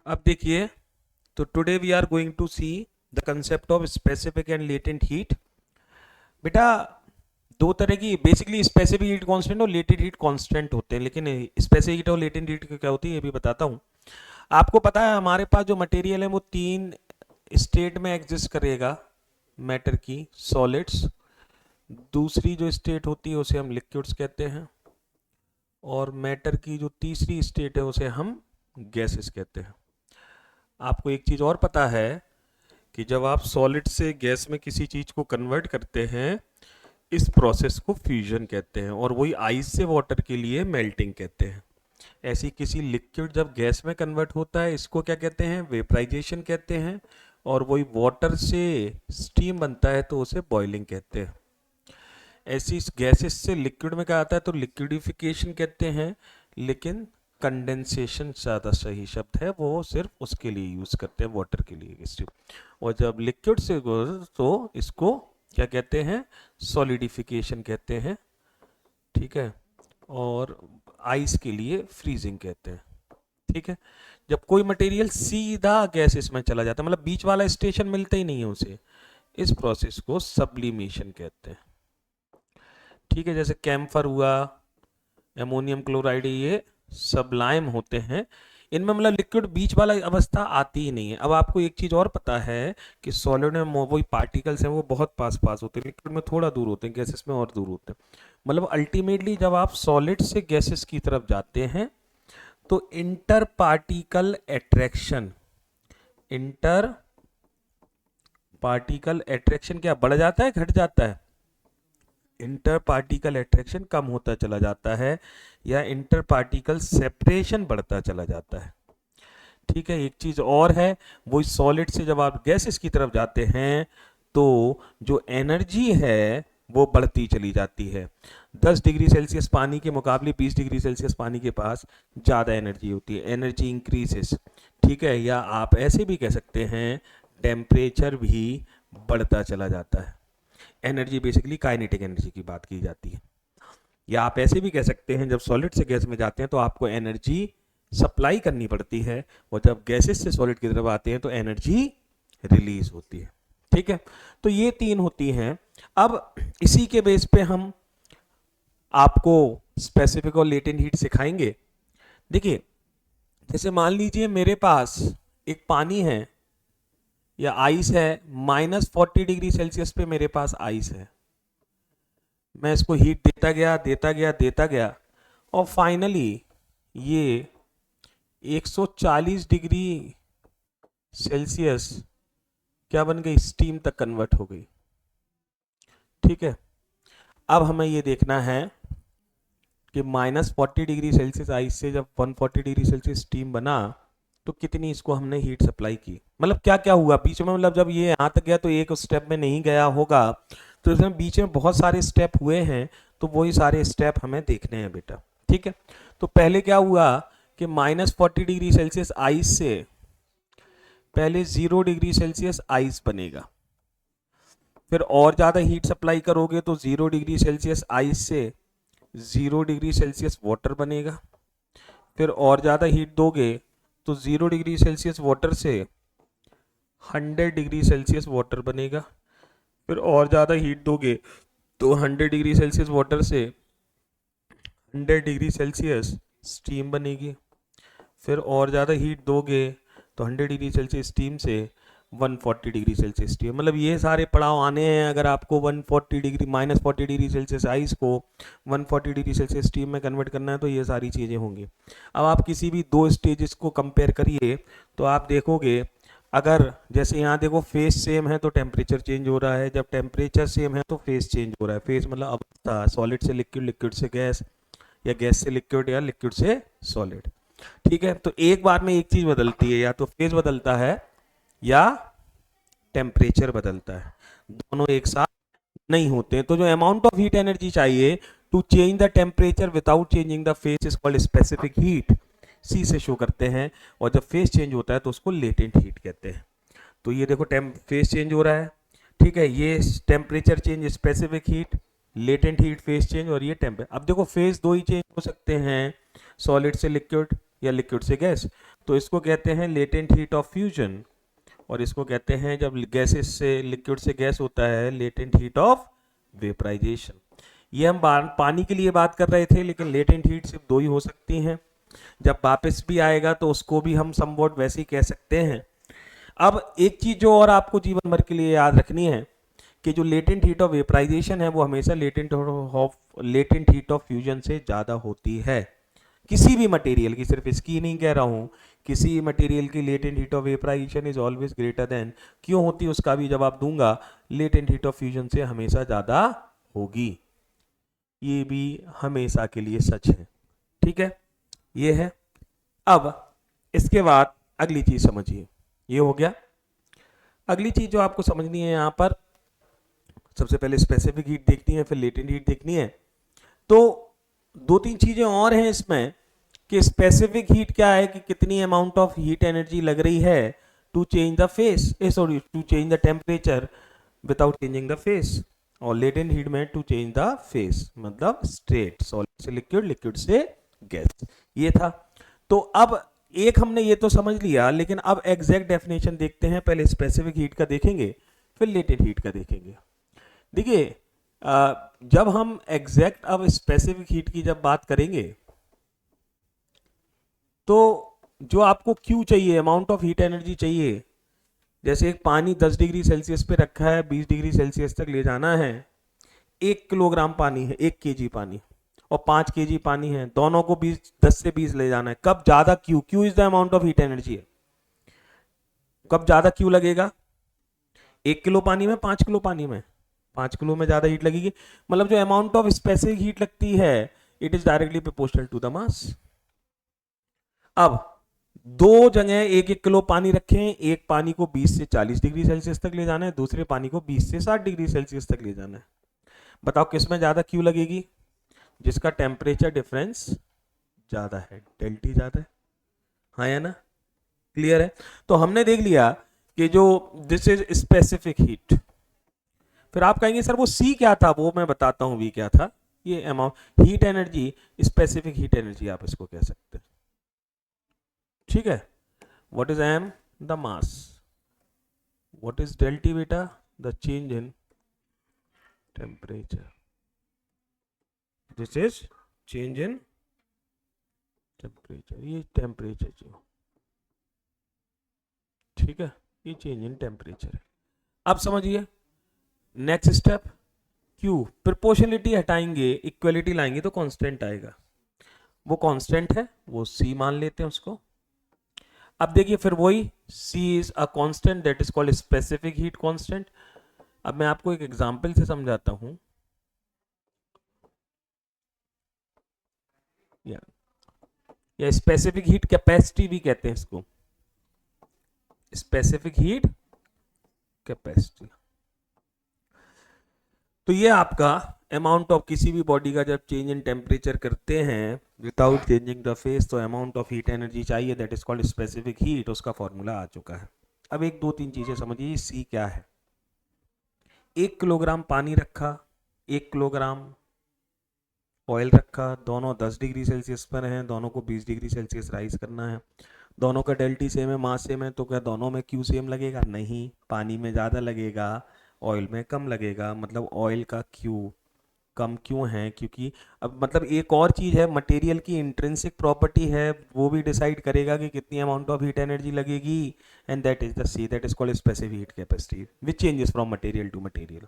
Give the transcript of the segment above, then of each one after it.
अब देखिए, तो today we are going to see the concept of specific and latent heat. बेटा, दो तरह की बेसिकली स्पेसिफिक हीट कांस्टेंट और लेटेंट हीट कांस्टेंट होते हैं, लेकिन स्पेसिफिक हीट और लेटेंट हीट क्या होती है ये भी बताता हूँ। आपको पता है हमारे पास जो मटेरियल है वो तीन स्टेट में एग्जिस्ट करेगा मैटर की, सॉलिड्स, दूसरी जो स्टेट होती है उसे हम लिक्विड्स कहते हैं, और मैटर की जो तीसरी स्टेट है उसे हम गैसेस कहते हैं। आपको एक चीज़ और पता है कि जब आप सॉलिड से गैस में किसी चीज़ को कन्वर्ट करते हैं, इस प्रोसेस को फ्यूजन कहते हैं, और वही आइस से वाटर के लिए मेल्टिंग कहते हैं। ऐसी किसी लिक्विड जब गैस में कन्वर्ट होता है, इसको क्या कहते हैं? वेपराइजेशन कहते हैं। और वही वाटर से स्टीम बनता है तो उसे बॉइलिंग कहते हैं। ऐसी गैसेस से लिक्विड में क्या आता है तो लिक्विडिफिकेशन कहते हैं, लेकिन कंडेंसेशन ज़्यादा सही शब्द है, वो सिर्फ उसके लिए यूज़ करते हैं, वाटर के लिए। और जब लिक्विड से तो इसको क्या कहते हैं? सॉलिडिफिकेशन कहते हैं, ठीक है। और आइस के लिए फ्रीजिंग कहते हैं, ठीक है। जब कोई मटेरियल सीधा गैसेस में चला जाता है, मतलब बीच वाला स्टेशन मिलता ही नहीं है उसे, इस प्रोसेस को सब्लिमेशन कहते हैं, ठीक है। जैसे कैम्फर हुआ, एमोनियम क्लोराइड, ये सबलाइम होते हैं। इनमें मतलब लिक्विड बीच वाला अवस्था आती ही नहीं है। अब आपको एक चीज़ और पता है कि सॉलिड में वही पार्टिकल्स हैं वो बहुत पास पास होते हैं, लिक्विड में थोड़ा दूर होते हैं, गैसेस में और दूर होते हैं। मतलब अल्टीमेटली जब आप सॉलिड से गैसेस की तरफ जाते हैं तो inter particle attraction, inter particle attraction क्या बढ़ जाता है, घट जाता है? इंटर पार्टिकल एट्रैक्शन कम होता चला जाता है, या इंटर पार्टिकल सेपरेशन बढ़ता चला जाता है, ठीक है। एक चीज और है, वो सॉलिड से जब आप गैसेस की तरफ जाते हैं तो जो एनर्जी है वो बढ़ती चली जाती है। 10 डिग्री सेल्सियस पानी के मुकाबले 20 डिग्री सेल्सियस पानी के पास ज़्यादा एनर्जी होती है, एनर्जी इंक्रीजेस, ठीक है। या आप ऐसे भी कह सकते हैं टेम्परेचर भी बढ़ता चला जाता है। एनर्जी बेसिकली काइनेटिक एनर्जी की बात की जाती है। या आप ऐसे भी कह सकते हैं जब सॉलिड से गैस में जाते हैं तो आपको एनर्जी सप्लाई करनी पड़ती है, और जब गैसेस से सॉलिड की तरफ आते हैं तो एनर्जी रिलीज होती है, ठीक है। तो ये तीन होती हैं। अब इसी के बेस पे हम आपको स्पेसिफिक और लेटेंट हीट सिखाएंगे। देखिए, जैसे मान लीजिए मेरे पास एक पानी है या आइस है, -40 डिग्री सेल्सियस पे मेरे पास आइस है। मैं इसको हीट देता गया देता गया देता गया, और फाइनली ये 140 डिग्री सेल्सियस क्या बन गई? स्टीम तक कन्वर्ट हो गई, ठीक है। अब हमें ये देखना है कि -40 डिग्री सेल्सियस आइस से जब 140 डिग्री सेल्सियस स्टीम बना तो कितनी इसको हमने हीट सप्लाई की, मतलब क्या क्या हुआ बीच में। मतलब जब ये यहाँ तक गया तो एक स्टेप में नहीं गया होगा, तो इसमें बीच में बहुत सारे स्टेप हुए हैं, तो वही सारे स्टेप हमें देखने हैं बेटा, ठीक है। तो पहले क्या हुआ कि -40 डिग्री सेल्सियस आइस से पहले 0 डिग्री सेल्सियस आइस बनेगा, फिर और ज़्यादा हीट सप्लाई करोगे तो 0 डिग्री सेल्सियस आइस से 0 डिग्री सेल्सियस वाटर बनेगा, फिर और ज़्यादा हीट दोगे तो 0 डिग्री सेल्सियस वाटर से 100 डिग्री सेल्सियस वाटर बनेगा, फिर और ज़्यादा हीट दोगे तो 100 डिग्री सेल्सियस वाटर से 100 डिग्री सेल्सियस स्टीम बनेगी, फिर और ज़्यादा हीट दोगे तो 100 डिग्री सेल्सियस स्टीम से 140 डिग्री सेल्सियस स्टीम। मतलब ये सारे पड़ाव आने हैं अगर आपको 140 डिग्री -40 डिग्री सेल्सियस आइस को 140 डिग्री सेल्सियस स्टीम में कन्वर्ट करना है, तो ये सारी चीज़ें होंगी। अब आप किसी भी दो स्टेजेस को कंपेयर करिए तो आप देखोगे, अगर जैसे यहाँ देखो फेस सेम है तो टेम्परेचर चेंज हो रहा है, जब टेम्परेचर सेम है तो फेस चेंज हो रहा है। फेस मतलब अवस्था, सॉलिड से लिक्विड, लिक्विड से गैस, या गैस से लिक्विड, या लिक्विड से सॉलिड, ठीक है। तो एक बार में एक चीज बदलती है, या तो फेज बदलता है या टेम्परेचर बदलता है, दोनों एक साथ नहीं होते हैं। तो जो अमाउंट ऑफ हीट एनर्जी चाहिए to change the temperature without changing the phase is called specific heat, C से शो करते हैं। और जब फेज चेंज होता है तो उसको लेटेंट हीट कहते हैं। तो ये देखो फेज चेंज हो रहा है, ठीक है, ये temperature change specific heat, latent heat phase change, और ये टेम्परेचर। अब देखो फेज दो ही चेंज हो सकते हैं, सॉलिड से लिक्विड या लिक्विड से गैस। तो इसको कहते हैं लेटेंट हीट ऑफ फ्यूजन, और इसको कहते हैं जब गैसेस से लिक्विड से गैस होता है लेटेंट हीट ऑफ वेपराइजेशन। ये हम पानी के लिए बात कर रहे थे, लेकिन लेटेंट हीट सिर्फ दो ही हो सकती हैं। जब वापस भी आएगा तो उसको भी हम समवॉट वैसे ही कह सकते हैं। अब एक चीज जो और आपको जीवन भर के लिए याद रखनी है कि जो लेटेंट हीट ऑफ वेपराइजेशन है वो हमेशा लेटेंट हीट ऑफ फ्यूजन से ज़्यादा होती है। किसी भी मटेरियल की, सिर्फ इसकी नहीं कह रहा हूँ, किसी मटेरियल की latent heat of vaporization is always greater than, क्यों होती है उसका भी जवाब दूंगा, लेटेंट हीट ऑफ फ्यूजन से हमेशा ज़्यादा होगी। ये भी हमेशा के लिए सच है। ठीक है, ये है। अब इसके बाद अगली चीज समझिए, ये हो गया। अगली चीज जो आपको समझनी है यहाँ पर, सबसे पहले स्पेसिफिक हीट देखनी है, फिर लेटेंट हीट देखनी है। तो दो तीन चीजें और हैं इसमें कि स्पेसिफिक हीट क्या है कि कितनी अमाउंट ऑफ हीट एनर्जी लग रही है to change the phase, sorry to change the temperature without changing the phase, और लेटेंट हीट में टू चेंज द फेस, मतलब स्ट्रेट सॉलिड से लिक्विड, लिक्विड से गैस। ये था। तो अब एक हमने ये तो समझ लिया, लेकिन अब एग्जैक्ट डेफिनेशन देखते हैं। पहले स्पेसिफिक हीट का देखेंगे, फिर लेटेंट हीट का देखेंगे। देखिए, जब हम एग्जैक्ट अब स्पेसिफिक हीट की जब बात करेंगे तो जो आपको क्यू चाहिए, अमाउंट ऑफ हीट एनर्जी चाहिए, जैसे एक पानी 10 डिग्री सेल्सियस पे रखा है, 20 डिग्री सेल्सियस तक ले जाना है, 1 किलोग्राम पानी है, 1 केजी पानी, और 5 केजी पानी है, दोनों को 10 से 20 ले जाना है। कब ज्यादा Q, Q is the amount of heat energy है, कब ज्यादा क्यू लगेगा? 1 किलो पानी में, 5 किलो पानी में, 5 किलो में ज्यादा हीट लगेगी। मतलब जो अमाउंट ऑफ स्पेसिफिक हीट लगती है it is directly proportional to the mass. अब दो जगह 1-1 किलो पानी रखें, एक पानी को 20 से 40 डिग्री सेल्सियस तक ले जाना है, दूसरे पानी को 20 से 60 डिग्री सेल्सियस तक ले जाना है। बताओ किसमें ज्यादा क्यू लगेगी? जिसका टेम्परेचर डिफरेंस ज्यादा है, डेल्टी ज्यादा है, हाँ या ना? क्लियर है? तो हमने देख लिया कि जो दिस इज स्पेसिफिक हीट। फिर आप कहेंगे सर वो सी क्या था, वो मैं बताता हूं वी क्या था। ये amount heat energy, specific heat energy आप इसको कह सकते हैं। ठीक है, what is M? The mass. What is del T बेटा? The change in temperature. This is change in temperature, ये टेम्परेचर जो, ठीक है, ये चेंज इन टेम्परेचर है। अब समझिए नेक्स्ट स्टेप, क्यू प्रोपोर्शनलिटी हटाएंगे, इक्वलिटी लाएंगे तो कांस्टेंट आएगा। वो कांस्टेंट है, वो सी मान लेते हैं उसको। अब देखिए फिर वही, C is a constant that is called specific heat constant. अब मैं आपको एक एग्जांपल से समझाता हूं। या स्पेसिफिक हीट कैपेसिटी भी कहते हैं इसको, स्पेसिफिक हीट कैपेसिटी। तो ये आपका अमाउंट ऑफ किसी भी बॉडी का जब चेंज इन टेम्परेचर करते हैं विदाउट चेंजिंग द फेस, तो अमाउंट ऑफ हीट एनर्जी चाहिए that is called specific heat, उसका फॉर्मूला आ चुका है। अब एक दो तीन चीजें समझिए, सी क्या है। 1 किलोग्राम पानी रखा, 1 किलोग्राम ऑयल रखा, दोनों 10 डिग्री सेल्सियस पर हैं, दोनों को 20 डिग्री सेल्सियस राइज करना है, दोनों का डेल्टी सेम है, मास सेम है, तो क्या दोनों में क्यू सेम लगेगा? नहीं, पानी में ज़्यादा लगेगा, ऑयल में कम लगेगा। मतलब ऑयल का क्यू कम क्यों है? क्योंकि अब मतलब एक और चीज़ है, मटेरियल की इंट्रिंसिक प्रॉपर्टी है, वो भी डिसाइड करेगा कि कितनी अमाउंट ऑफ हीट एनर्जी लगेगी, and that is the C, that is called specific heat capacity which changes from material to material.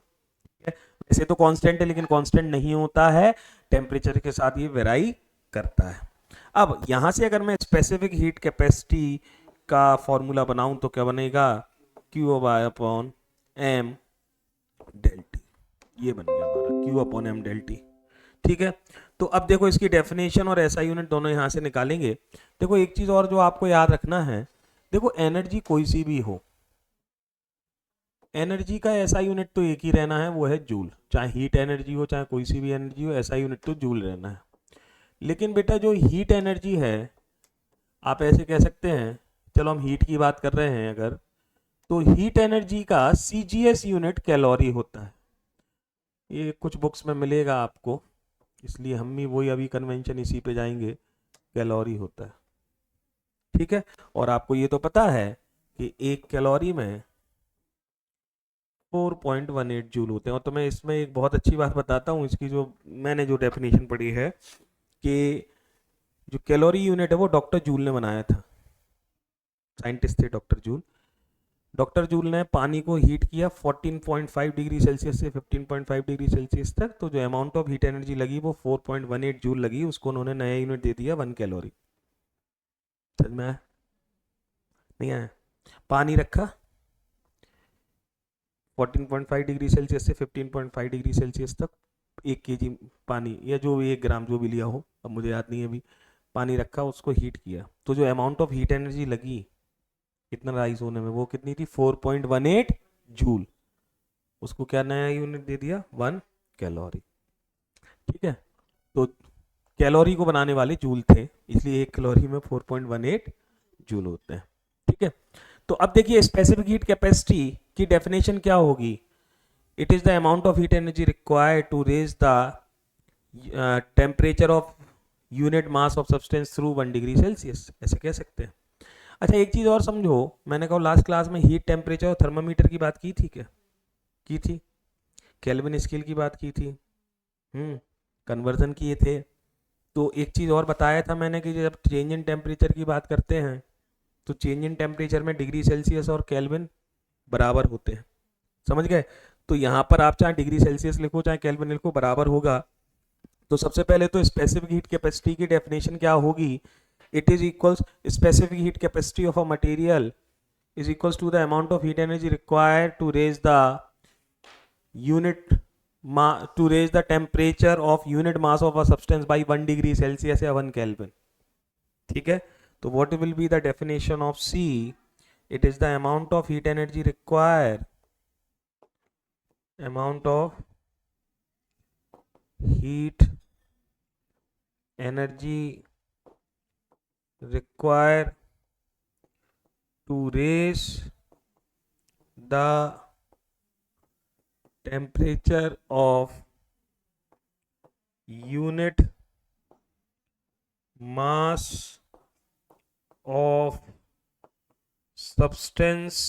वैसे तो कांस्टेंट है, लेकिन कांस्टेंट नहीं होता है, टेम्परेचर के साथ ये वेराई करता है। अब यहां से अगर मैं स्पेसिफिक हीट कैपेसिटी का फॉर्मूला बनाऊं तो क्या बनेगा? Q by upon M del T, ये बन गया हमारा Q upon M del T. ठीक है, तो अब देखो इसकी डेफिनेशन और एसआई यूनिट दोनों यहां से निकालेंगे। देखो एक चीज और जो आपको याद रखना है, देखो एनर्जी कोई सी भी हो, एनर्जी का ऐसा यूनिट तो एक ही रहना है, वो है जूल। चाहे हीट एनर्जी हो, चाहे कोई सी भी एनर्जी हो, ऐसा यूनिट तो जूल रहना है। लेकिन बेटा जो हीट एनर्जी है, आप ऐसे कह सकते हैं, चलो हम हीट की बात कर रहे हैं अगर, तो हीट एनर्जी का सीजीएस यूनिट कैलोरी होता है। ये कुछ बुक्स में मिलेगा आपको, इसलिए हम भी वही अभी कन्वेंशन इसी पे जाएंगे, कैलोरी होता है। ठीक है, और आपको ये तो पता है कि एक कैलोरी में 4.18 जूल होते हैं। और तो मैं इसमें एक बहुत अच्छी बात बताता हूँ, इसकी जो मैंने जो डेफिनेशन पढ़ी है कि जो कैलोरी यूनिट है वो डॉक्टर जूल ने बनाया था, साइंटिस्ट थे डॉक्टर जूल। डॉक्टर जूल ने पानी को हीट किया 14.5 डिग्री सेल्सियस से 15.5 डिग्री सेल्सियस तक, तो जो अमाउंट ऑफ हीट एनर्जी लगी वो 4.18 जूल लगी, उसको उन्होंने नया यूनिट दे दिया 1 कैलोरी। समझ में आया? नहीं आया? पानी रखा 14.5 डिग्री सेल्सियस से 15.5 डिग्री सेल्सियस तक, 1 केजी पानी या जो भी 1 ग्राम जो भी लिया हो, अब मुझे याद नहीं है अभी, पानी रखा उसको हीट किया, तो जो अमाउंट ऑफ हीट एनर्जी लगी कितना राइज होने में, वो कितनी थी 4.18 जूल। उसको क्या नया यूनिट दे दिया 1 कैलोरी। ठीक है, तो कैलोरी को बनाने वाले जूल थे, इसलिए 1 कैलोरी में 4.18 जूल होते हैं। ठीक है, तो अब देखिए स्पेसिफिक हीट कैपेसिटी की डेफिनेशन क्या होगी। It is the amount of heat energy required to raise the temperature of unit mass of substance through 1 degree Celsius, ऐसे कह सकते हैं। अच्छा एक चीज और समझो, मैंने कहा लास्ट क्लास में हीट टेम्परेचर और थर्मामीटर की बात की थी क्या? की थी। केल्विन स्केल की बात की थी, कन्वर्जन किए थे। तो एक चीज और बताया था मैंने कि जब चेंज इन टेम्परेचर की बात करते हैं तो चेंज इन टेम्परेचर में डिग्री सेल्सियस और केल्विन बराबर होते हैं। समझ गए? तो यहाँ पर आप चाहे डिग्री सेल्सियस लिखो चाहे केल्विन लिखो, बराबर होगा। तो सबसे पहले तो स्पेसिफिक हीट कैपेसिटी की डेफिनेशन क्या होगी। It is equals specific heat capacity of a material is equals to the amount of heat energy required to raise the unit to raise the temperature of unit mass of a substance by 1 degree Celsius या 1 kelvin. ठीक है, तो what will be the definition of C? It is the amount of heat energy required, amount of heat energy required to raise the temperature of unit mass of substance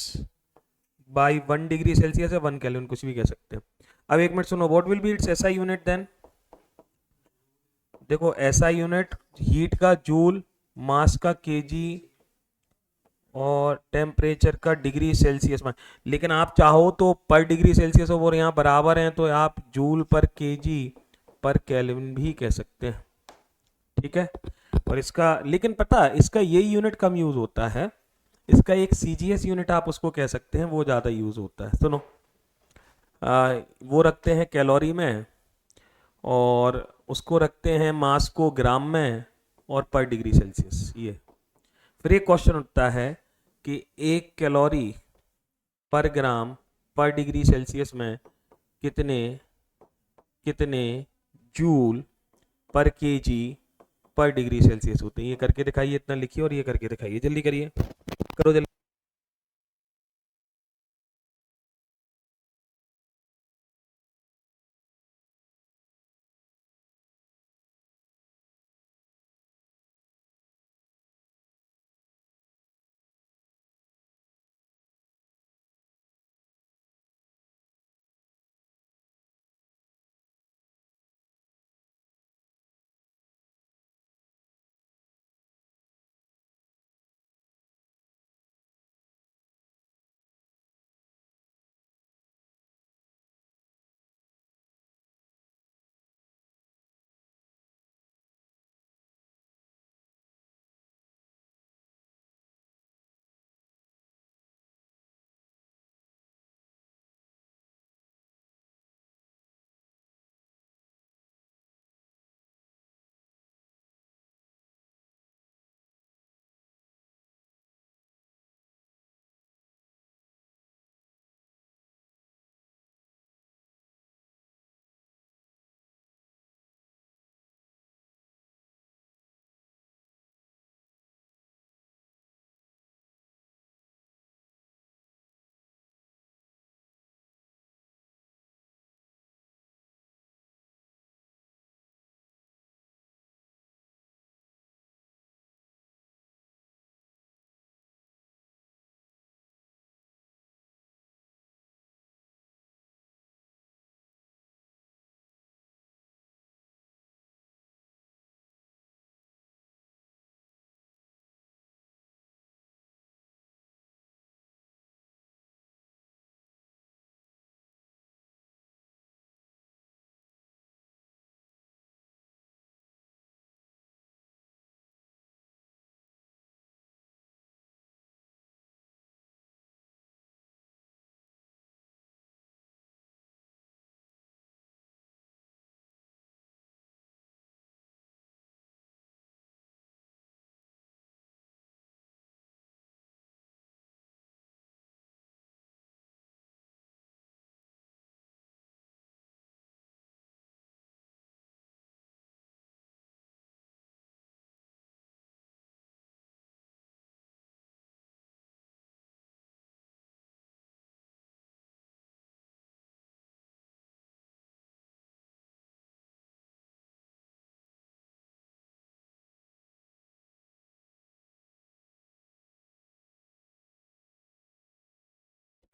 by 1 degree Celsius या 1 kelvin, कुछ भी कह सकते हैं। अब एक minute सुनो, what will be its SI unit then. देखो एसआई यूनिट हीट का जूल, मास का केजी और टेम्परेचर का डिग्री सेल्सियस में। लेकिन आप चाहो तो पर डिग्री सेल्सियस और यहाँ बराबर हैं तो आप जूल पर केजी पर केल्विन भी कह सकते हैं। ठीक है, और इसका लेकिन पता इसका ये यूनिट कम यूज होता है, इसका एक सीजीएस यूनिट आप उसको कह सकते हैं, वो ज़्यादा यूज होता है। सुनो, वो रखते हैं कैलोरी में और उसको रखते हैं मास को ग्राम में और पर डिग्री सेल्सियस। ये फिर एक क्वेश्चन उठता है कि 1 कैलोरी पर ग्राम पर डिग्री सेल्सियस में कितने कितने जूल पर केजी पर डिग्री सेल्सियस होते हैं। ये करके दिखाइए, इतना लिखिए और ये करके दिखाइए, जल्दी करिए, करो जल्दी।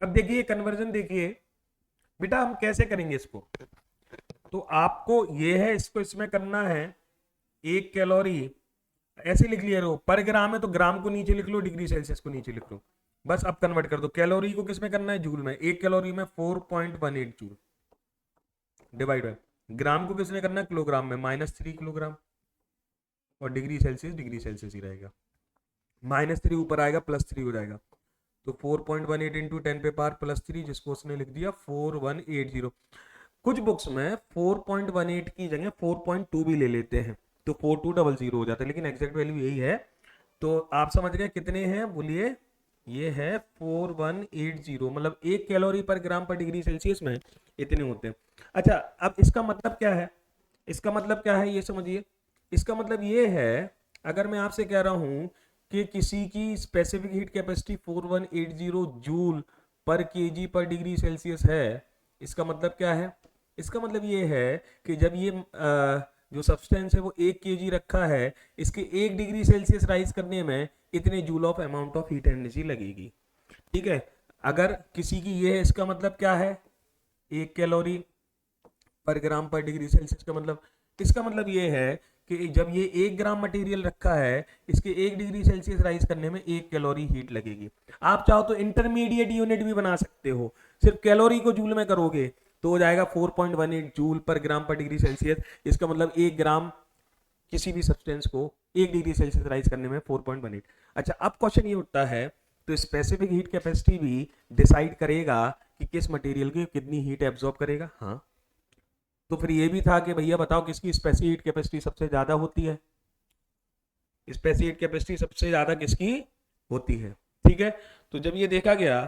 अब देखिए कन्वर्जन, देखिए बेटा हम कैसे करेंगे इसको। तो आपको ये है, इसको इसमें करना है, 1 कैलोरी ऐसे लिख लिया रो, पर ग्राम है तो ग्राम को नीचे लिख लो, डिग्री सेल्सियस को नीचे लिख लो, बस अब कन्वर्ट कर दो। कैलोरी को किसमें करना है, जूल में। 1 कैलोरी में 4.18 जूल डिवाइड बाय, ग्राम को किसमें करना है, किलोग्राम में, -3 किलोग्राम, और डिग्री सेल्सियस ही रहेगा। -3 ऊपर आएगा, +3 हो जाएगा, तो 4.18 इंटू 10 पे पावर +3, जिसको उसने लिख दिया 4180। कुछ बुक्स में 4.18 की जगह 4.2 भी ले लेते हैं, तो 4200 हो जाता है, लेकिन एग्जैक्ट वैल्यू यही है। तो आप समझ गए कितने हैं, बोलिए, ये है 4180, मतलब 1 कैलोरी पर ग्राम पर डिग्री सेल्सियस में इतने होते हैं। अच्छा, अब इसका मतलब क्या है, इसका मतलब क्या है ये समझिए। इसका मतलब ये है, अगर मैं आपसे कह रहा हूं कि किसी की स्पेसिफिक हीट कैपेसिटी 4180 जूल पर केजी पर डिग्री सेल्सियस है, इसका मतलब क्या है, इसका मतलब ये है कि जब ये जो सब्सटेंस है वो 1 केजी रखा है, इसके 1 डिग्री सेल्सियस राइज करने में इतने joule of amount of heat energy लगेगी। ठीक है, अगर किसी की ये है, इसका मतलब क्या है, 1 कैलोरी पर ग्राम पर डिग्री सेल्सियस का मतलब, इसका मतलब ये है कि जब ये 1 ग्राम मटेरियल रखा है, इसके 1 डिग्री सेल्सियस राइज करने में 1 कैलोरी हीट लगेगी। आप चाहो तो इंटरमीडिएट यूनिट भी बना सकते हो, सिर्फ कैलोरी को जूल में करोगे तो हो जाएगा 4.18 जूल पर ग्राम पर डिग्री सेल्सियस। इसका मतलब 1 ग्राम किसी भी सब्सटेंस को 1 डिग्री सेल्सियस राइज करने में 4.18। अच्छा, अब क्वेश्चन ये उठता है, तो स्पेसिफिक हीट कैपेसिटी भी डिसाइड करेगा कि किस मटेरियल की कितनी हीट एब्जॉर्ब करेगा। हाँ, तो फिर ये भी था कि भैया बताओ किसकी स्पेसिफिक हीट कैपेसिटी सबसे ज्यादा होती है, स्पेसिफिक हीट कैपेसिटी सबसे ज्यादा किसकी होती है। ठीक है, तो जब ये देखा गया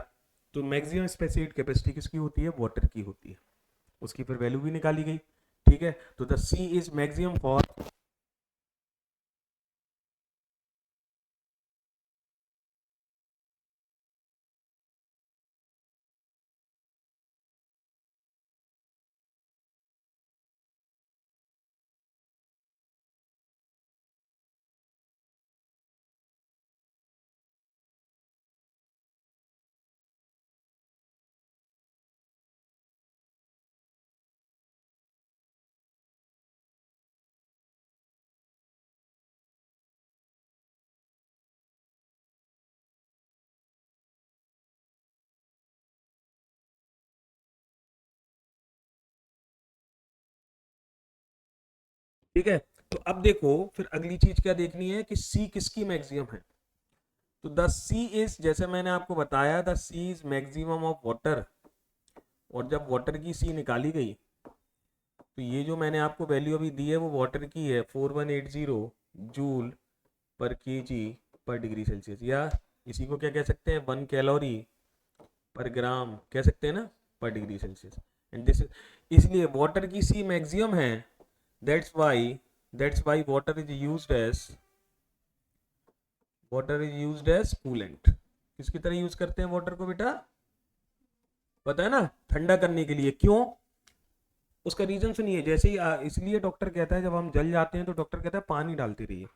तो मैक्सिमम स्पेसिफिक हीट कैपेसिटी किसकी होती है, वाटर की होती है, उसकी फिर वैल्यू भी निकाली गई। ठीक है, तो the C is maximum for, ठीक है, तो अब देखो फिर अगली चीज क्या देखनी है कि सी किसकी मैक्सिमम है। तो द सी इज, जैसे मैंने आपको बताया, the C is maximum of water, और जब वाटर की सी निकाली गई तो ये जो मैंने आपको वैल्यू अभी दी है वो वाटर की है, 4180 जूल पर केजी पर डिग्री सेल्सियस, या इसी को क्या कह सकते हैं, 1 कैलोरी पर ग्राम कह सकते हैं ना, पर डिग्री सेल्सियस। एंड दिस, इसलिए वाटर की सी मैक्सिमम है, that's why water is used as coolant. किसकी तरह यूज करते हैं वाटर को बेटा, पता है ना, ठंडा करने के लिए। क्यों, उसका रीजन सुनिए। जैसे ही इसलिए डॉक्टर कहता है जब हम जल जाते हैं तो डॉक्टर कहता है पानी डालते रहिए,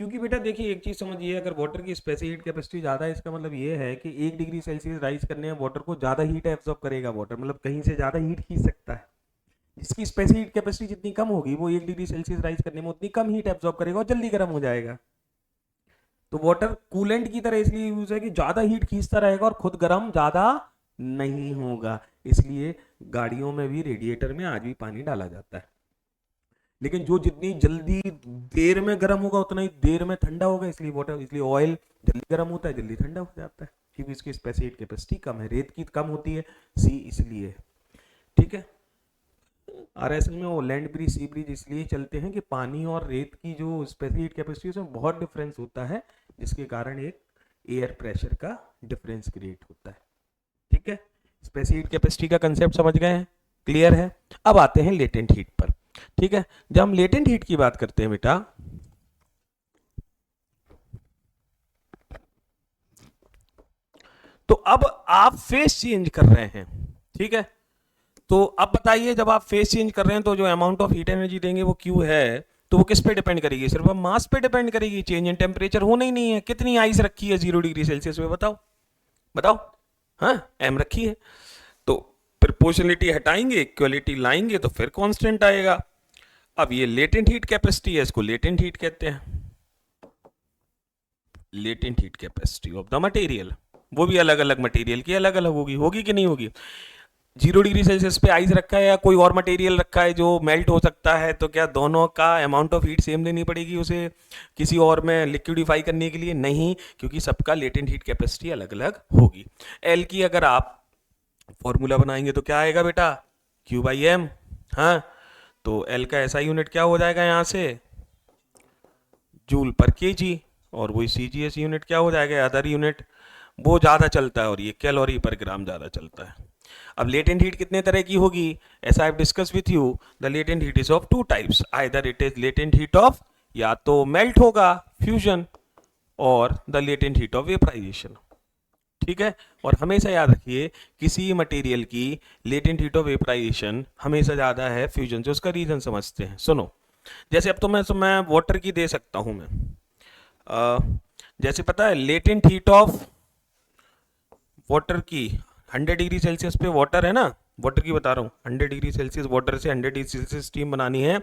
क्योंकि बेटा देखिए एक चीज समझिए, अगर वाटर की स्पेसिफिक हीट कैपेसिटी ज्यादा है, इसका मतलब ये है कि 1 डिग्री सेल्सियस राइज करने में वाटर को ज्यादा हीट एब्जॉर्ब करेगा, वाटर मतलब कहीं से ज्यादा हीट खींच सकता है। इसकी स्पेसिफिक हीट कैपेसिटी जितनी कम होगी, वो 1 डिग्री सेल्सियस राइज करने में उतनी कम हीट एब्जॉर्ब करेगा और जल्दी गर्म हो जाएगा। तो वाटर कूलेंट की तरह इसलिए यूज है कि ज्यादा हीट खींचता रहेगा और खुद गर्म ज्यादा नहीं होगा, इसलिए गाड़ियों में भी रेडिएटर में आज भी पानी डाला जाता है। लेकिन जो जितनी जल्दी देर में गर्म होगा उतना ही देर में ठंडा होगा, इसलिए वाटर, इसलिए ऑयल जल्दी गर्म होता है, जल्दी ठंडा हो जाता है, क्योंकि इसकी स्पेसिफिक कैपेसिटी कम है। रेत की कम होती है, सी इसलिए। ठीक है, आरएसएल में वो लैंड ब्रिज सी ब्रिज इसलिए चलते हैं कि पानी और रेत की जो स्पेसिफिक कैपेसिटी है उसमें बहुत डिफरेंस होता है, जिसके कारण एक एयर प्रेशर का डिफरेंस क्रिएट होता है। ठीक है, स्पेसिफिक कैपेसिटी का कंसेप्ट समझ गए हैं, क्लियर है। अब आते हैं लेटेंट हीट पर। ठीक है, जब हम लेटेंट हीट की बात करते हैं बेटा, तो अब आप फेस चेंज कर रहे हैं। ठीक है, तो अब बताइए जब आप फेस चेंज कर रहे हैं तो जो अमाउंट ऑफ हीट एनर्जी देंगे वो क्यू है, तो वो किस पे डिपेंड करेगी, सिर्फ मास पे डिपेंड करेगी, चेंज इन टेम्परेचर होना ही नहीं है। कितनी आइस रखी है 0 डिग्री सेल्सियस में, बताओ बताओ, हाँ एम रखी है, तो प्रोपोर्शनलिटी हटाएंगे, इक्वलिटी लाएंगे तो फिर कांस्टेंट आएगा। अब ये लेटेंट हीट कैपेसिटी है, इसको लेटेंट हीट कहते हैं, latent heat capacity of the material. वो भी अलग अलग मटेरियल की अलग अलग होगी, होगी कि नहीं होगी। 0 डिग्री सेल्सियस पे आइस रखा है या कोई और मटेरियल रखा है जो मेल्ट हो सकता है, तो क्या दोनों का अमाउंट ऑफ हीट सेम देनी पड़ेगी उसे किसी और में लिक्विडिफाई करने के लिए? नहीं, क्योंकि सबका लेटेंट हीट कैपेसिटी अलग अलग होगी। एल की अगर आप फॉर्मूला बनाएंगे तो क्या आएगा बेटा, क्यू बाई एम। हाँ, तो एल का ऐसा यूनिट क्या हो जाएगा यहाँ से, जूल पर केजी, और वही सीजीएस यूनिट क्या हो जाएगा, अदर यूनिट, वो ज़्यादा चलता है और ये कैलोरी पर ग्राम ज़्यादा चलता है। अब लेटेंट हीट कितने तरह की होगी, ऐसा I discuss with you, the latent heat is of two types, either it is latent heat of, या तो मेल्ट होगा फ्यूजन, और the latent heat of vaporization. ठीक है, और हमेशा याद रखिए किसी मटेरियल की लेटेंट हीट ऑफ वेपराइजेशन हमेशा ज़्यादा है फ्यूजन से, उसका रीजन समझते हैं। सुनो, जैसे अब तो मैं वाटर की दे सकता हूं मैं, जैसे पता है लेटेंट हीट ऑफ वाटर की 100 डिग्री सेल्सियस पे वाटर है ना, वाटर की बता रहा हूँ, 100 डिग्री सेल्सियस वाटर से 100 डिग्री सेल्सियस स्टीम बनानी है,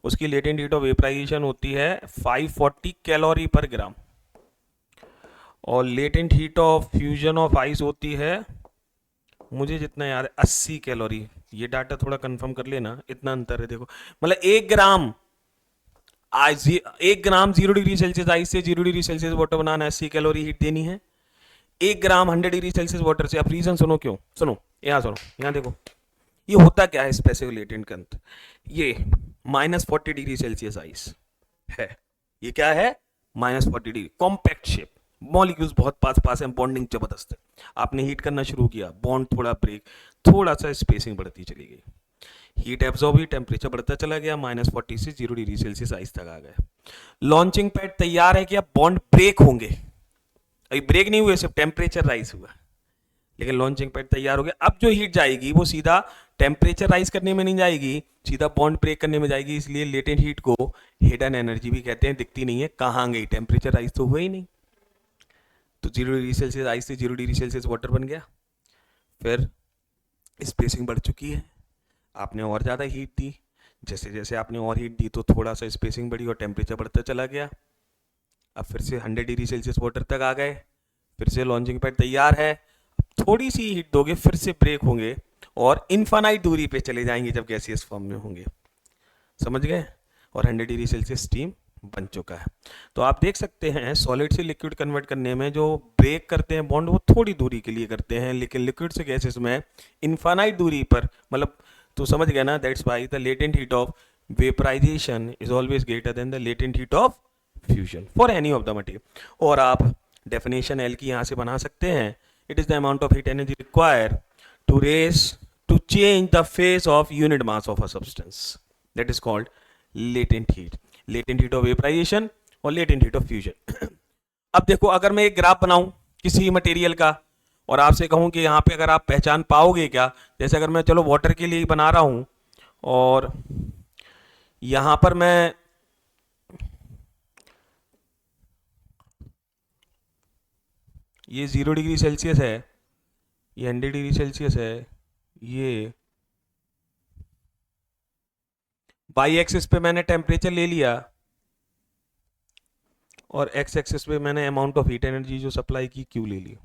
उसकी लेटेंट हीट ऑफ वेपराइजेशन होती है 540 कैलोरी पर ग्राम, और latent heat of fusion of ice होती है, मुझे जितना याद है 80 कैलोरी। ये डाटा थोड़ा कंफर्म कर लेना, इतना अंतर है देखो, मतलब 1 ग्राम 0 डिग्री सेल्सियस आइस से 0 डिग्री सेल्सियस वाटर बनाना 80 कैलोरी हीट देनी है, 1 ग्राम 100 डिग्री सेल्सियस वाटर से। अब रीजन सुनो क्यों, सुनो यहाँ सुनो, यहाँ देखो ये होता क्या है स्पेसिफिक लेटेंट का अंत, ये -40 डिग्री सेल्सियस आइस है, ये क्या है -40 डिग्री, कॉम्पैक्ट शेप, मॉलिक्यूल्स बहुत पास पास हैं, बॉन्डिंग जबरदस्त है, आपने हीट करना शुरू किया, बॉन्ड थोड़ा ब्रेक, थोड़ा सा स्पेसिंग बढ़ती चली गई, हीट एब्जॉर्ब हुई, टेम्परेचर बढ़ता चला गया, -40 से 0 डिग्री सेल्सियस आइस तक आ गए, लॉन्चिंग पैड तैयार है, क्या बॉन्ड ब्रेक होंगे, अभी ब्रेक नहीं हुए, सिर्फ टेम्परेचर राइज हुआ, लेकिन लॉन्चिंग पैड तैयार हो गया। अब जो हीट जाएगी वो सीधा टेम्परेचर राइज करने में नहीं जाएगी, सीधा बॉन्ड ब्रेक करने में जाएगी, इसलिए लेटेंट हीट को हिडन एनर्जी भी कहते हैं, दिखती नहीं है, कहाँ गई, टेम्परेचर राइज तो हुआ ही नहीं, तो 0 डिग्री सेल्सियस आइस से 0 डिग्री सेल्सियस वाटर बन गया, फिर स्पेसिंग बढ़ चुकी है, आपने और ज़्यादा हीट दी, जैसे जैसे आपने और हीट दी तो थोड़ा सा स्पेसिंग बढ़ी और टेम्परेचर बढ़ता चला गया, अब फिर से 100 डिग्री सेल्सियस वाटर तक आ गए, फिर से लॉन्चिंग पैड तैयार है, थोड़ी सी हीट दोगे फिर से ब्रेक होंगे और इनफाइनाइट दूरी पे चले जाएंगे जब गैसियस फॉर्म में होंगे, समझ गए, और 100 डिग्री सेल्सियस स्टीम बन चुका है। तो आप देख सकते हैं सॉलिड से लिक्विड कन्वर्ट करने में जो ब्रेक करते हैं बॉन्ड वो थोड़ी दूरी के लिए करते हैं, लेकिन लिक्विड से गैसेस में इनफाइनाइट दूरी पर, मतलब तो समझ गए ना, that's why the latent heat of vaporization is always greater than the latent heat of fusion for any of the material. और आप डेफिनेशन एल की यहाँ से बना सकते हैं, it is the amount of heat energy required to change the phase of unit mass of a substance, that is called latent heat of vaporization और latent heat of fusion। अब देखो अगर मैं एक ग्राफ बनाऊं किसी मटेरियल का और आपसे कहूं कि यहाँ पे अगर आप पहचान पाओगे क्या, जैसे अगर मैं चलो वाटर के लिए बना रहा हूं और यहाँ पर मैं ये 0 डिग्री सेल्सियस है, ये 100 डिग्री सेल्सियस है, ये वाई एक्सिस पे मैंने टेम्परेचर ले लिया और एक्स एक्सिस पे मैंने अमाउंट ऑफ हीट एनर्जी जो सप्लाई की क्यू ले ली,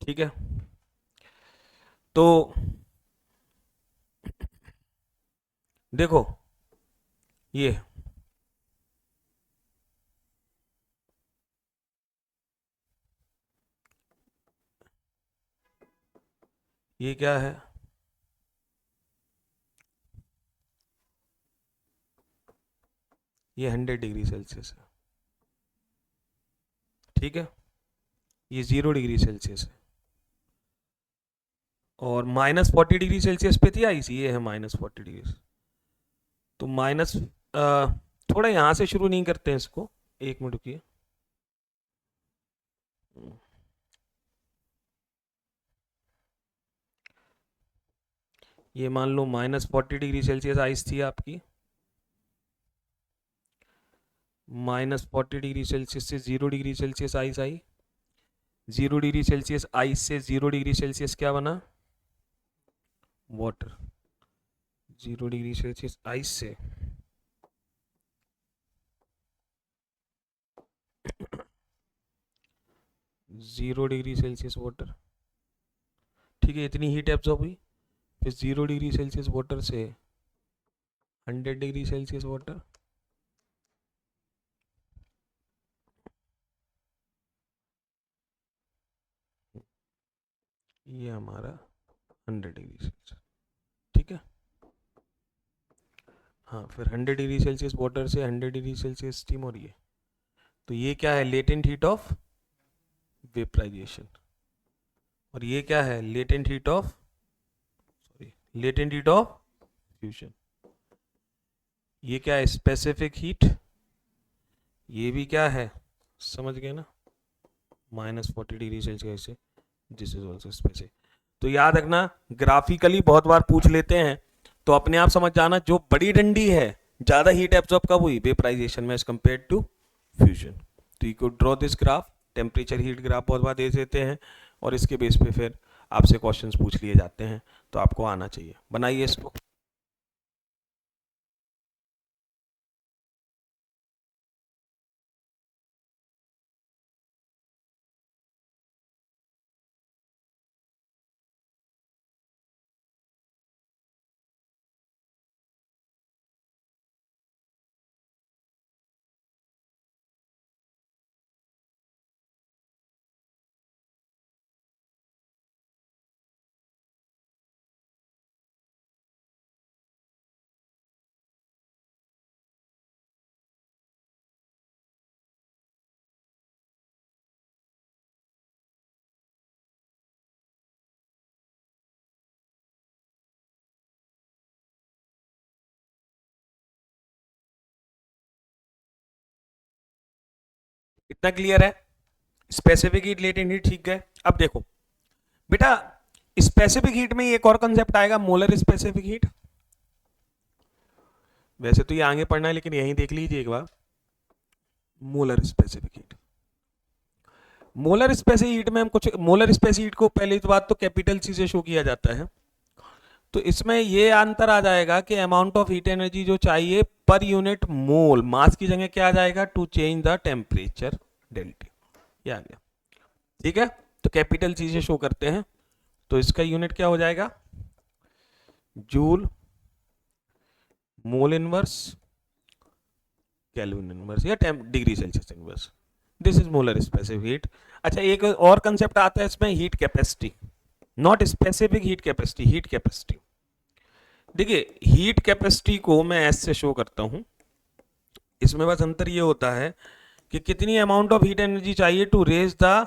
ठीक है। तो देखो ये क्या है, ये 100 डिग्री सेल्सियस है, ठीक है, ये 0 डिग्री सेल्सियस है, और -40 डिग्री सेल्सियस पे थी आई सी, ये है -40 डिग्री, तो माइनस थोड़ा यहाँ से शुरू नहीं करते हैं इसको, एक मिनट रुकिए, ये मान लो -40 डिग्री सेल्सियस आइस थी आपकी, -40 डिग्री सेल्सियस से 0 डिग्री सेल्सियस आइस आई, 0 डिग्री सेल्सियस आइस से 0 डिग्री सेल्सियस क्या बना? वाटर। 0 डिग्री सेल्सियस आइस से 0 डिग्री सेल्सियस वाटर। ठीक है, इतनी हीट एब्जॉर्ब हुई। फिर 0 डिग्री सेल्सियस वाटर से 100 डिग्री सेल्सियस वाटर। ये हमारा 100 डिग्री सेल्सियस। ठीक है, हाँ, फिर 100 डिग्री सेल्सियस वाटर से 100 डिग्री सेल्सियस स्टीम हो रही है। तो ये क्या है? Latent heat of vaporization. और ये क्या है? Latent heat of fusion. ये क्या है? Specific heat. ये भी क्या है? समझ गए ना? -40 डिग्री सेल्सियस से दिस इज ऑल्सो स्पेसिफिक। तो याद रखना, ग्राफिकली बहुत बार पूछ लेते हैं, तो अपने आप समझ जाना, जो बड़ी डंडी है ज्यादा हीट एब्जॉर्ब कब हुई? वेपराइजेशन में एज कंपेयर टू फ्यूजन। तो you could draw this graph. Temperature heat graph बहुत बार दे देते हैं और इसके बेस पे फिर आपसे क्वेश्चंस पूछ लिए जाते हैं, तो आपको आना चाहिए। बनाइए इसको। इतना क्लियर है? स्पेसिफिक हीट, लेटेंट हीट, ठीक है। अब देखो बेटा, स्पेसिफिक हीट में एक और कंसेप्ट आएगा, मोलर स्पेसिफिक हीट। वैसे तो ये आगे पढ़ना है, लेकिन यहीं देख लीजिए एक बार। Molar specific heat. Molar specific heat में हम कुछ, मोलर स्पेसिफिक हीट को पहले तो बात तो कैपिटल सी से शो किया जाता है। तो इसमें ये अंतर आ जाएगा कि अमाउंट ऑफ हीट एनर्जी जो चाहिए पर यूनिट मोल, मास की जगह क्या आ जाएगा? To change the temperature del T. ये आ गया। ठीक है, तो कैपिटल सी से शो करते हैं। तो इसका यूनिट क्या हो जाएगा? Joule mole inverse kelvin inverse या degree Celsius inverse. This is molar specific heat. अच्छा, एक और कंसेप्ट आता है इसमें, heat capacity. Not specific heat capacity, heat capacity. देखिए, हीट कैपेसिटी को मैं एस से शो करता हूं। इसमें बस अंतर ये होता है कि कितनी अमाउंट ऑफ हीट एनर्जी चाहिए to raise the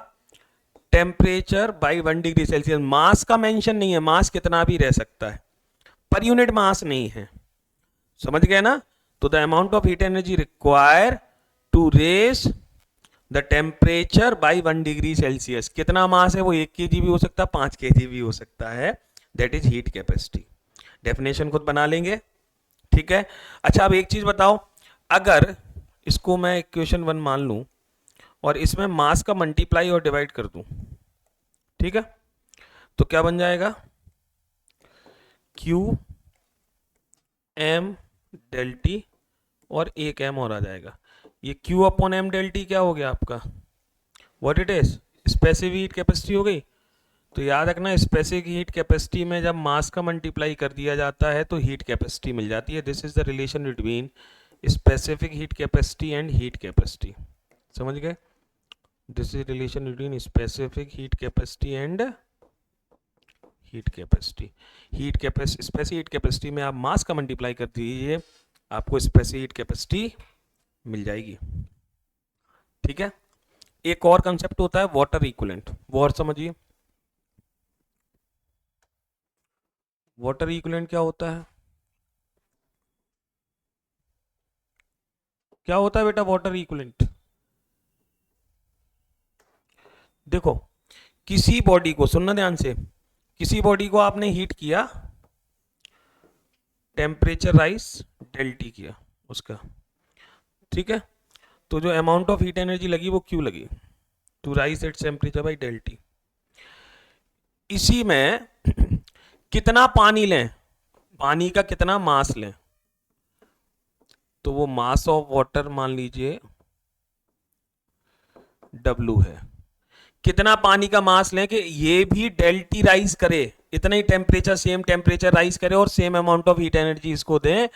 temperature by 1 degree Celsius. Mass का मेंशन नहीं है, मास कितना भी रह सकता है, पर यूनिट मास नहीं है। समझ गए ना? तो the amount of heat energy require to raise the temperature by 1 degree Celsius. कितना मास है वो? 1 kg भी हो सकता है, 5 kg भी हो सकता है। That is heat capacity. Definition खुद बना लेंगे। ठीक है। अच्छा, अब एक चीज बताओ, अगर इसको मैं इक्वेशन 1 मान लूं और इसमें मास का मल्टीप्लाई और डिवाइड कर दूं, ठीक है, तो क्या बन जाएगा? क्यू एम डेल टी और एक एम और आ जाएगा। ये Q upon M del T क्या हो गया आपका? What it is? Specific heat capacity हो गई। तो याद रखना, स्पेसिफिक हीट कैपेसिटी में जब मास का मल्टीप्लाई कर दिया जाता है तो हीट कैपेसिटी मिल जाती है। This is the relation between specific heat capacity and heat capacity. समझ गए? This is relation between specific heat capacity and heat capacity. Heat capacity, specific heat capacity में आप मास का मल्टीप्लाई कर दीजिए, आपको स्पेसिफिक हीट कैपेसिटी मिल जाएगी। ठीक है। एक और कंसेप्ट होता है वाटर इक्विवेलेंट, वो और समझिए। वाटर इक्विवेलेंट क्या होता है? क्या होता है बेटा वाटर इक्विवेलेंट? देखो, किसी बॉडी को, सुनना ध्यान से, किसी बॉडी को आपने हीट किया, टेम्परेचर राइज डेल टी किया उसका, ठीक है, तो जो अमाउंट ऑफ हीट एनर्जी लगी वो क्यू लगी। To rise its temperature by del T. इसी में कितना पानी लें, पानी का कितना मास लें, तो वो मास ऑफ वाटर मान लीजिए W है। कितना पानी का मास लें कि ये भी डेल टी राइज करे, इतना ही टेम्परेचर, सेम टेम्परेचर राइज करे और same amount of heat energy इसको दें।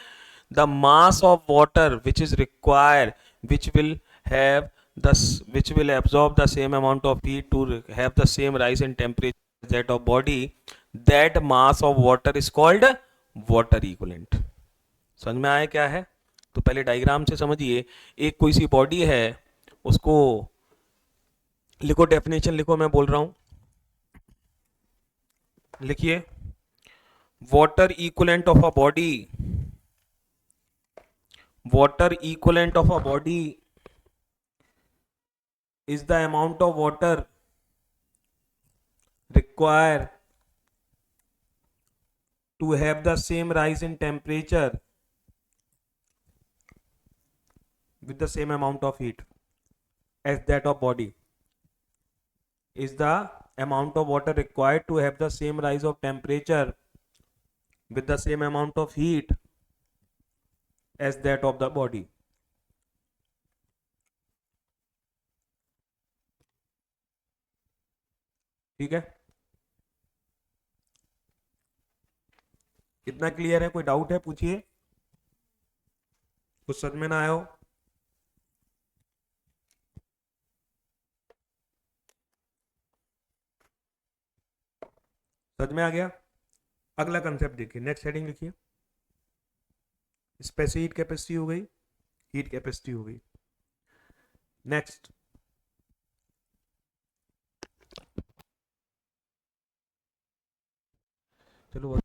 The mass of water which is required which will have which will absorb the same amount of heat to have the same rise in temperature that of body, that mass of water is called water equivalent। समझ में आया क्या है? तो पहले diagram से समझिए। एक कोई सी बॉडी है, उसको लिखो, डेफिनेशन लिखो, मैं बोल रहा हूं, लिखिए। Water equivalent of a body, water equivalent of a body is the amount of water required to have the same rise in temperature with the same amount of heat as that of body, is the amount of water required to have the same rise of temperature with the same amount of heat as that of the body। ठीक है, कितना clear है? कोई doubt है? पूछिए, कुछ समझ में ना आया हो। समझ में आ गया? अगला कंसेप्ट देखिए, नेक्स्ट हेडिंग लिखिए। स्पेसिफिक हीट कैपेसिटी हो गई, हीट कैपेसिटी हो गई। नेक्स्ट, चलो